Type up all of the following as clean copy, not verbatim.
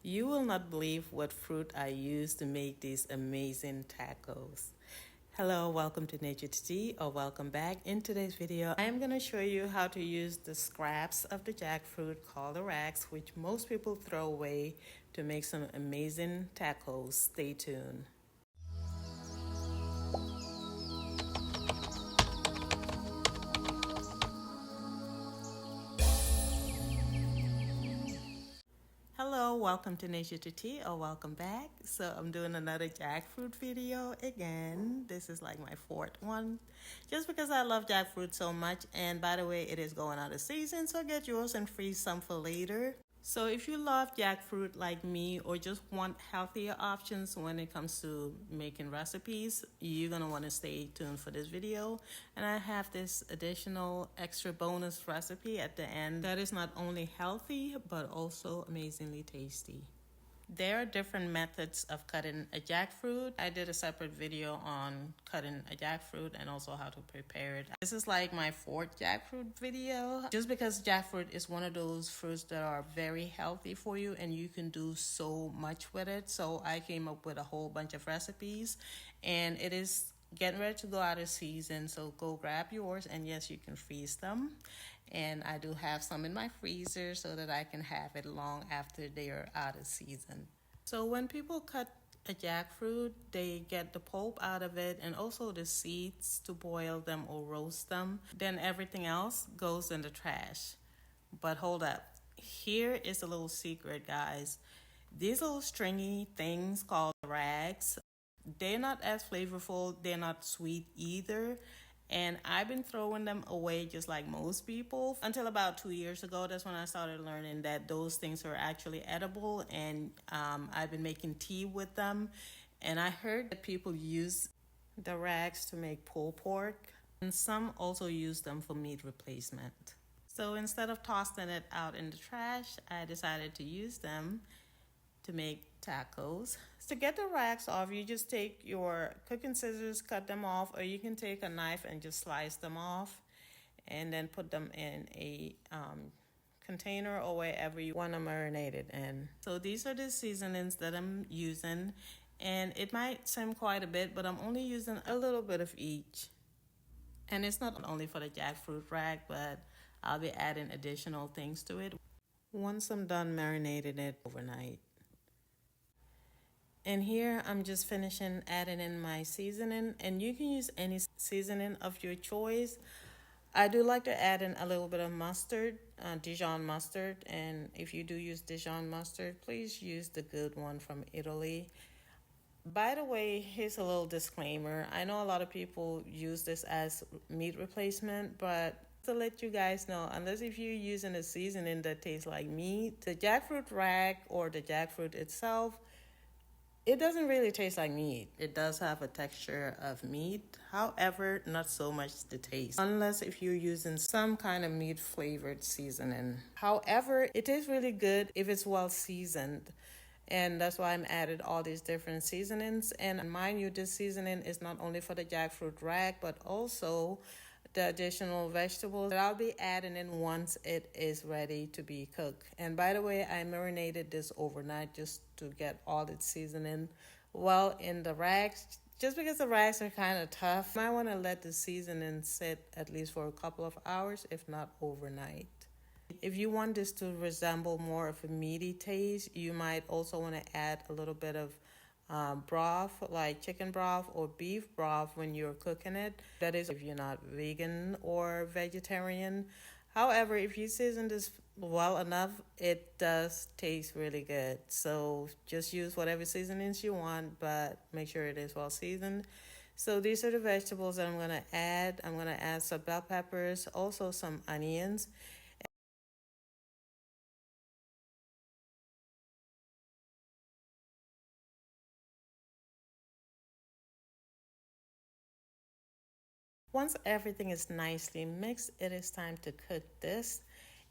You will not believe what fruit I use to make these amazing tacos. Hello, welcome to Nature to Tea, or welcome back. In today's video, I am going to show you how to use the scraps of the jackfruit called the rags, which most people throw away, to make some amazing tacos. Stay tuned. Hello, welcome to Nature to Tea, or welcome back. So I'm doing another jackfruit video again. This is like my fourth one, just because I love jackfruit so much. And by the way, it is going out of season, so get yours and freeze some for later. So if you love jackfruit like me, or just want healthier options when it comes to making recipes, you're gonna want to stay tuned for this video. And I have this additional extra bonus recipe at the end that is not only healthy but also amazingly tasty. There are different methods of cutting a jackfruit. I did a separate video on cutting a jackfruit and also how to prepare it. This is like my fourth jackfruit video, just because jackfruit is one of those fruits that are very healthy for you and you can do so much with it. So I came up with a whole bunch of recipes, and it is getting ready to go out of season, so go grab yours. And yes, you can freeze them, and I do have some in my freezer so that I can have it long after they are out of season. So when people cut a jackfruit, they get the pulp out of it and also the seeds to boil them or roast them. Then everything else goes in the trash. But hold up, here is a little secret, guys. These little stringy things called rags, they're not as flavorful, they're not sweet either. And I've been throwing them away just like most people until about 2 years ago. That's when I started learning that those things are actually edible, and I've been making tea with them. And I heard that people use the rags to make pulled pork, and some also use them for meat replacement. So instead of tossing it out in the trash, I decided to use them to make tacos. To get the rags off, you just take your cooking scissors, cut them off, or you can take a knife and just slice them off, and then put them in a container or wherever you want to marinate it in. So these are the seasonings that I'm using, and it might seem quite a bit, but I'm only using a little bit of each. And it's not only for the jackfruit rag, but I'll be adding additional things to it once I'm done marinating it overnight. And here I'm just finishing adding in my seasoning, and you can use any seasoning of your choice. I do like to add in a little bit of mustard, Dijon mustard, and if you do use Dijon mustard, please use the good one from Italy. By the way, here's a little disclaimer. I know a lot of people use this as meat replacement, but to let you guys know, unless if you're using a seasoning that tastes like meat, the jackfruit rag or the jackfruit itself, it doesn't really taste like meat. It does have a texture of meat, however, not so much the taste, unless if you're using some kind of meat flavored seasoning. However, it tastes really good if it's well seasoned. And that's why I'm added all these different seasonings. And mind you, this seasoning is not only for the jackfruit rag, but also the additional vegetables that I'll be adding in once it is ready to be cooked. And by the way, I marinated this overnight just to get all its seasoning well in the rags. Just because the rags are kind of tough, you might want to let the seasoning sit at least for a couple of hours, if not overnight. If you want this to resemble more of a meaty taste, you might also want to add a little bit of broth, like chicken broth or beef broth when you're cooking it. That is if you're not vegan or vegetarian. However, if you season this well enough, it does taste really good. So just use whatever seasonings you want, but make sure it is well seasoned. So these are the vegetables that I'm going to add. I'm going to add some bell peppers, also some onions. Once everything is nicely mixed, it is time to cook this.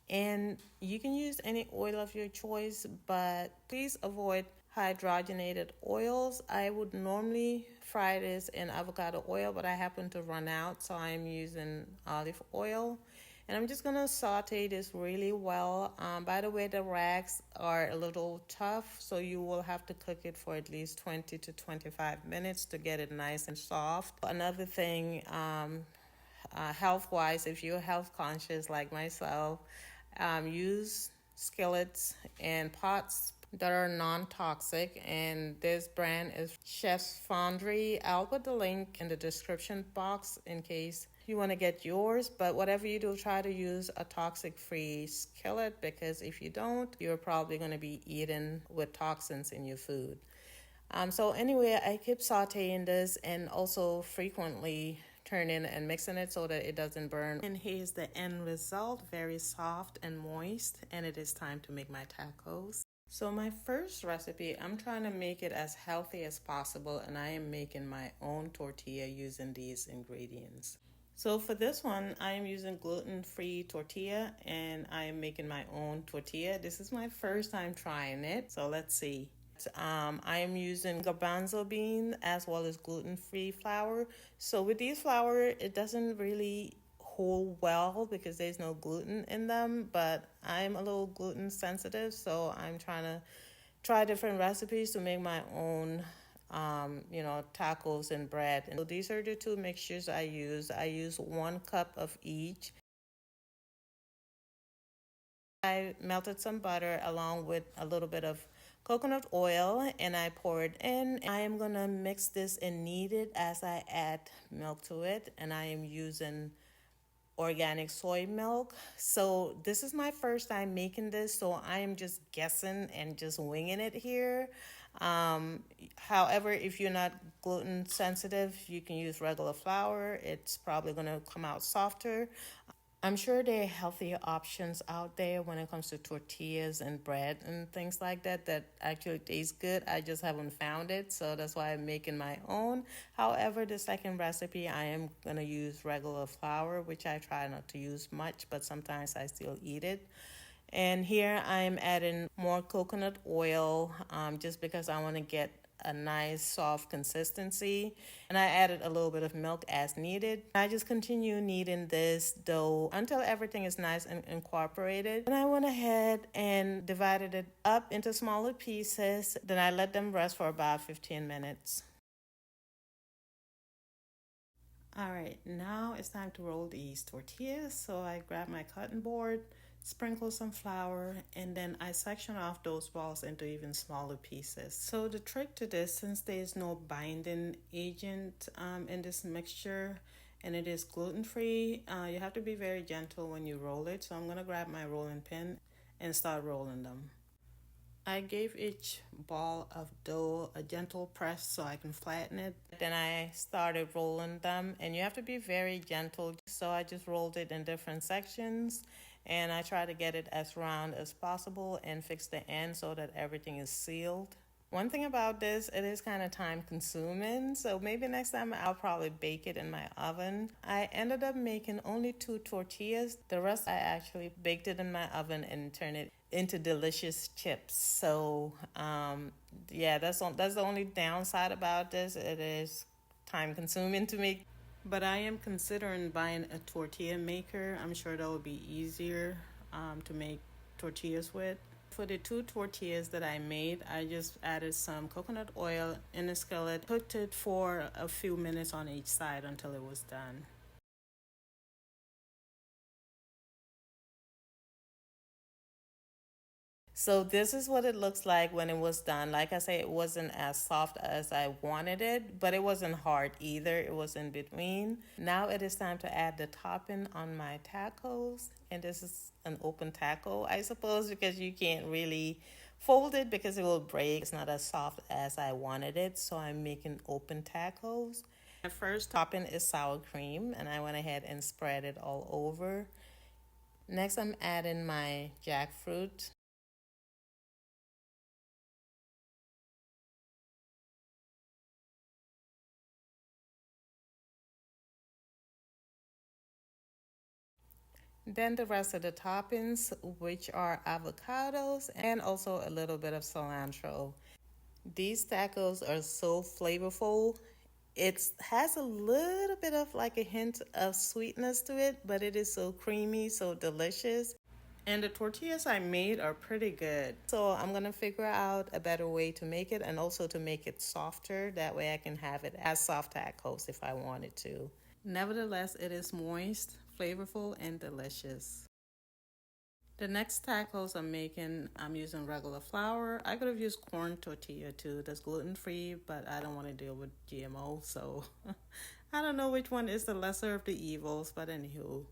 And you can use any oil of your choice, but please avoid hydrogenated oils. I would normally fry this in avocado oil, but I happen to run out, so I'm using olive oil. And I'm just gonna saute this really well. By the way, the rags are a little tough, so you will have to cook it for at least 20 to 25 minutes to get it nice and soft. Another thing, health-wise, if you're health conscious like myself, use skillets and pots that are non-toxic, and this brand is Chef's Foundry. I'll put the link in the description box in case you want to get yours, but whatever you do, try to use a toxic-free skillet, because if you don't, you're probably going to be eating with toxins in your food. So anyway, I keep sauteing this and also frequently turning and mixing it so that it doesn't burn. And here's the end result, very soft and moist, and it is time to make my tacos. So my first recipe, I'm trying to make it as healthy as possible, and I am making my own tortilla using these ingredients. So for this one, I am using gluten-free tortilla, and I am making my own tortilla. This is my first time trying it, so let's see. I am using garbanzo bean as well as gluten-free flour. So with these flour, it doesn't really hold well because there's no gluten in them, but I'm a little gluten sensitive, so I'm trying to try different recipes to make my own tacos and bread. And so these are the two mixtures I use. I use 1 cup of each. I melted some butter along with a little bit of coconut oil, and I poured in. I am gonna mix this and knead it as I add milk to it, and I am using organic soy milk. So this is my first time making this, so I am just guessing and just winging it here. However, if you're not gluten sensitive, you can use regular flour. It's probably gonna come out softer. I'm sure there are healthier options out there when it comes to tortillas and bread and things like that that actually taste good. I just haven't found it, so that's why I'm making my own. However, the second recipe, I am going to use regular flour, which I try not to use much, but sometimes I still eat it. And here I'm adding more coconut oil just because I want to get a nice soft consistency, and I added a little bit of milk as needed. I just continue kneading this dough until everything is nice and incorporated. And I went ahead and divided it up into smaller pieces. Then I let them rest for about 15 minutes. All right, now it's time to roll these tortillas. So I grab my cutting board, sprinkle some flour, and then I section off those balls into even smaller pieces. So the trick to this, since there's no binding agent in this mixture and it is gluten-free, you have to be very gentle when you roll it. So I'm gonna grab my rolling pin and start rolling them. I gave each ball of dough a gentle press so I can flatten it. Then I started rolling them, and you have to be very gentle. So I just rolled it in different sections, and I try to get it as round as possible and fix the end so that everything is sealed. One thing about this, it is kind of time consuming, so maybe next time I'll probably bake it in my oven. I ended up making only 2 tortillas. The rest I actually baked it in my oven and turned it into delicious chips. So yeah, that's the only downside about this. It is time consuming to make. But I am considering buying a tortilla maker. I'm sure that will be easier to make tortillas with. For the 2 tortillas that I made, I just added some coconut oil in a skillet, cooked it for a few minutes on each side until it was done. So this is what it looks like when it was done. Like I say, it wasn't as soft as I wanted it, but it wasn't hard either. It was in between. Now it is time to add the topping on my tacos. And this is an open taco, I suppose, because you can't really fold it because it will break. It's not as soft as I wanted it, so I'm making open tacos. My first topping is sour cream, and I went ahead and spread it all over. Next, I'm adding my jackfruit. Then the rest of the toppings, which are avocados and also a little bit of cilantro. These tacos are so flavorful It has a little bit of like a hint of sweetness to it, but it is so creamy, so delicious. And the tortillas I made are pretty good. So I'm going to figure out a better way to make it and also to make it softer. That way I can have it as soft tacos if I wanted to. Nevertheless, it is moist, flavorful, and delicious. The next tacos I'm making, I'm using regular flour. I could have used corn tortilla too. That's gluten-free, but I don't want to deal with GMO, so I don't know which one is the lesser of the evils, but anywho.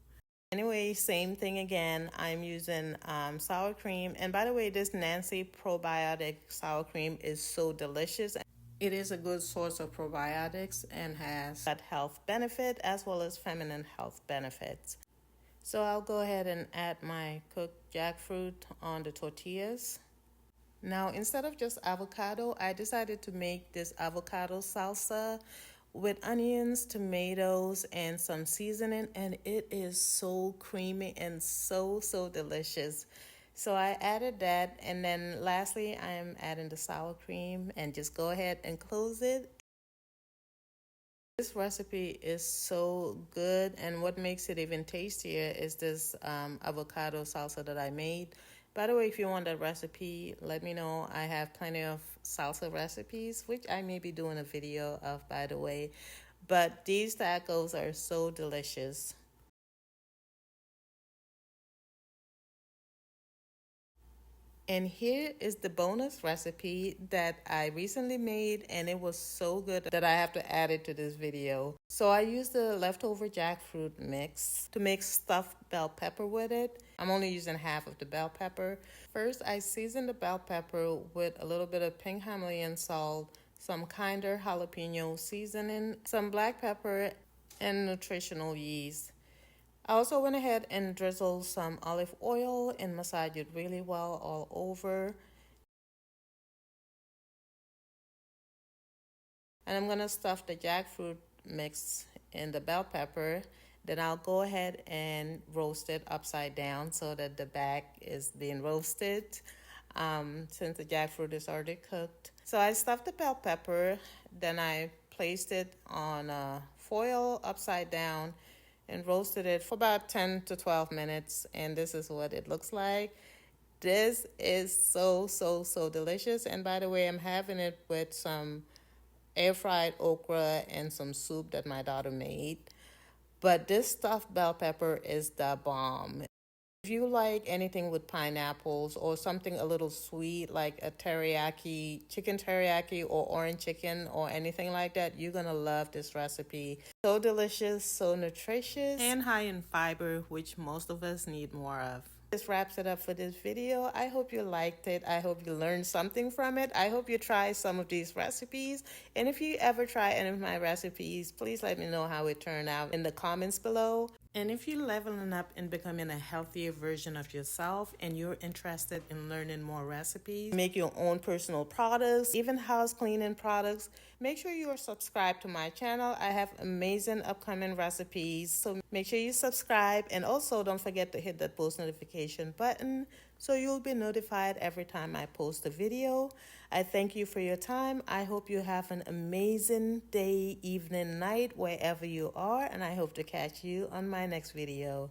Anyway, same thing again. I'm using sour cream. And by the way, this Nancy probiotic sour cream is so delicious. It is a good source of probiotics and has gut health benefit as well as feminine health benefits. So I'll go ahead and add my cooked jackfruit on the tortillas. Now, instead of just avocado, I decided to make this avocado salsa with onions, tomatoes, and some seasoning, and it is so creamy and so delicious. So I added that, and then lastly, I am adding the sour cream, and just go ahead and close it. This recipe is so good, and what makes it even tastier is this avocado salsa that I made. By the way, if you want that recipe, let me know. I have plenty of salsa recipes, which I may be doing a video of, by the way. But these tacos are so delicious. And here is the bonus recipe that I recently made, and it was so good that I have to add it to this video. So I used the leftover jackfruit mix to make stuffed bell pepper with it. I'm only using half of the bell pepper. First, I seasoned the bell pepper with a little bit of pink Himalayan salt, some kinder jalapeno seasoning, some black pepper, and nutritional yeast. I also went ahead and drizzled some olive oil and massaged it really well all over. And I'm going to stuff the jackfruit mix in the bell pepper. Then I'll go ahead and roast it upside down so that the back is being roasted since the jackfruit is already cooked. So I stuffed the bell pepper, then I placed it on a foil upside down and roasted it for about 10 to 12 minutes, and this is what it looks like. This is so delicious, and by the way, I'm having it with some air fried okra and some soup that my daughter made. But this stuffed bell pepper is the bomb. If you like anything with pineapples or something a little sweet like a teriyaki, chicken teriyaki or orange chicken or anything like that, you're going to love this recipe. So delicious, so nutritious, and high in fiber, which most of us need more of. This wraps it up for this video. I hope you liked it. I hope you learned something from it. I hope you try some of these recipes. And if you ever try any of my recipes, please let me know how it turned out in the comments below. And if you're leveling up and becoming a healthier version of yourself and you're interested in learning more recipes, make your own personal products, even house cleaning products, make sure you're subscribed to my channel. I have amazing upcoming recipes, so make sure you subscribe, and also don't forget to hit that post notification button so you'll be notified every time I post a video. I thank you for your time. I hope you have an amazing day, evening, night, wherever you are, and I hope to catch you on my next video.